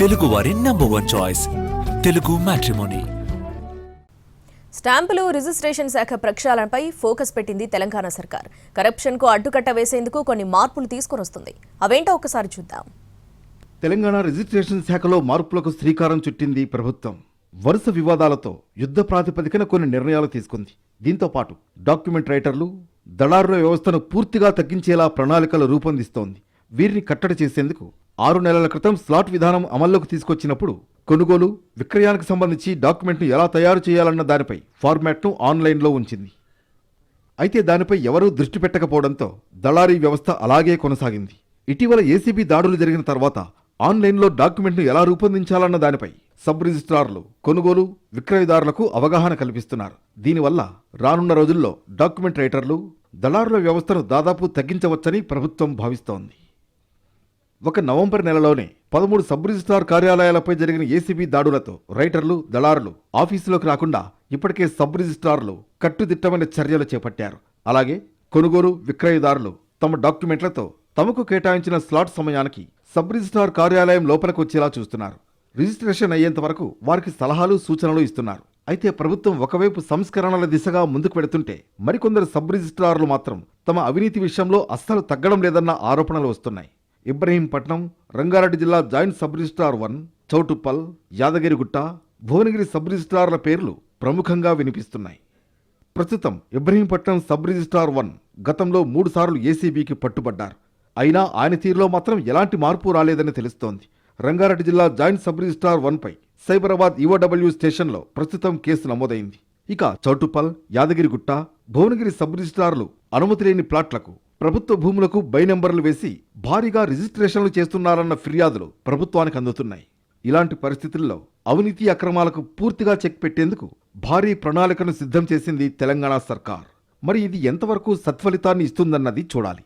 తెలుగువారి number 1 choice Telugu matrimony. స్టాంపులు registration శాఖ ప్రక్షాళనపై ఫోకస్ పెట్టింది తెలంగాణ సర్కార్. కరప్షన్కు అడ్డుకట్ట వేసేందుకు కొన్ని మార్పులు తీసుకొని వస్తుంది. అవేంటో ఒకసారి చూద్దాం. తెలంగాణ రిజిస్ట్రేషన్ శాఖలో మార్పులకు శ్రీకారం చుట్టింది ప్రభుత్వం. వరుస వివాదాలతో యుద్ధ ప్రాతిపదికన కొన్ని నిర్ణయాలు తీసుకుంది. దీంతో పాటు డాక్యుమెంట్ రైటర్లు, దళారుల వ్యవస్థను పూర్తిగా తగ్గించేలా ప్రణాళికలు రూపొందిస్తోంది. వీరిని కట్టడి చేసేందుకు 6 నెలల క్రితం స్లాట్ విధానం అమల్లోకి తీసుకొచ్చినప్పుడు కొనుగోలు, విక్రయానికి సంబంధించి డాక్యుమెంట్ను ఎలా తయారు చేయాలన్న దానిపై ఫార్మాట్ను ఆన్లైన్లో ఉంచింది. అయితే దానిపై ఎవరూ దృష్టి పెట్టకపోవడంతో దళారీ వ్యవస్థ అలాగే కొనసాగింది. ఇటీవల ఏసీబీ దాడులు జరిగిన తర్వాత ఆన్లైన్లో డాక్యుమెంట్ను ఎలా రూపొందించాలన్న దానిపై సబ్ రిజిస్ట్రార్లు, కొనుగోలు, విక్రయదారులకు అవగాహన కల్పిస్తున్నారు. దీనివల్ల రానున్న రోజుల్లో డాక్యుమెంట్ రైటర్లు, దళారుల వ్యవస్థను దాదాపు తగ్గించవచ్చని ప్రభుత్వం భావిస్తోంది. ఒక నవంబర్ నెలలోనే 13 సబ్ రిజిస్ట్రార్ కార్యాలయాలపై జరిగిన ఏసీబీ దాడులతో రైటర్లు, దళారులు ఆఫీసులోకి రాకుండా ఇప్పటికే సబ్ రిజిస్ట్రార్లు కట్టుదిట్టమైన చర్యలు చేపట్టారు. అలాగే కొనుగోలు, విక్రయదారులు తమ డాక్యుమెంట్లతో తమకు కేటాయించిన స్లాట్ సమయానికి సబ్ రిజిస్ట్రార్ కార్యాలయం లోపలికి వచ్చేలా చూస్తున్నారు. రిజిస్ట్రేషన్ అయ్యేంత వరకు వారికి సలహాలు, సూచనలు ఇస్తున్నారు. అయితే ప్రభుత్వం ఒకవైపు సంస్కరణల దిశగా ముందుకు పెడుతుంటే మరికొందరు సబ్ రిజిస్ట్రార్లు మాత్రం తమ అవినీతి విషయంలో అస్సలు తగ్గడం లేదన్న ఆరోపణలు వస్తున్నాయి. ఇబ్రహీంపట్నం, రంగారెడ్డి జిల్లా joint sub registrar 1, Choutuppal, Yadagirigutta, Bhuvanagiri sub రిజిస్ట్రార్ల పేర్లు ప్రముఖంగా వినిపిస్తున్నాయి. ప్రస్తుతం ఇబ్రహీంపట్నం సబ్ రిజిస్ట్రార్ 1 గతంలో 3 సార్లు ఏసీబీకి పట్టుబడ్డారు. అయినా ఆయన తీరులో మాత్రం ఎలాంటి మార్పు రాలేదని తెలుస్తోంది. రంగారెడ్డి జిల్లా జాయింట్ సబ్ రిజిస్ట్రార్ 1పై సైబరాబాద్ ఈఓడబ్ల్యూ స్టేషన్లో ప్రస్తుతం కేసు నమోదైంది. ఇక చౌటుప్పల్, యాదగిరిగుట్ట, భువనగిరి సబ్ రిజిస్ట్రార్లు అనుమతి లేని ప్లాట్లకు, ప్రభుత్వ భూములకు బై నెంబర్లు వేసి భారీగా రిజిస్ట్రేషన్లు చేస్తున్నారన్న ఫిర్యాదులు ప్రభుత్వానికి అందుతున్నాయి. ఇలాంటి పరిస్థితుల్లో అవినీతి అక్రమాలకు పూర్తిగా చెక్ పెట్టేందుకు భారీ ప్రణాళికను సిద్ధం చేసింది తెలంగాణ సర్కార్. మరి ఇది ఎంతవరకు సత్ఫలితాన్ని ఇస్తుందన్నది చూడాలి.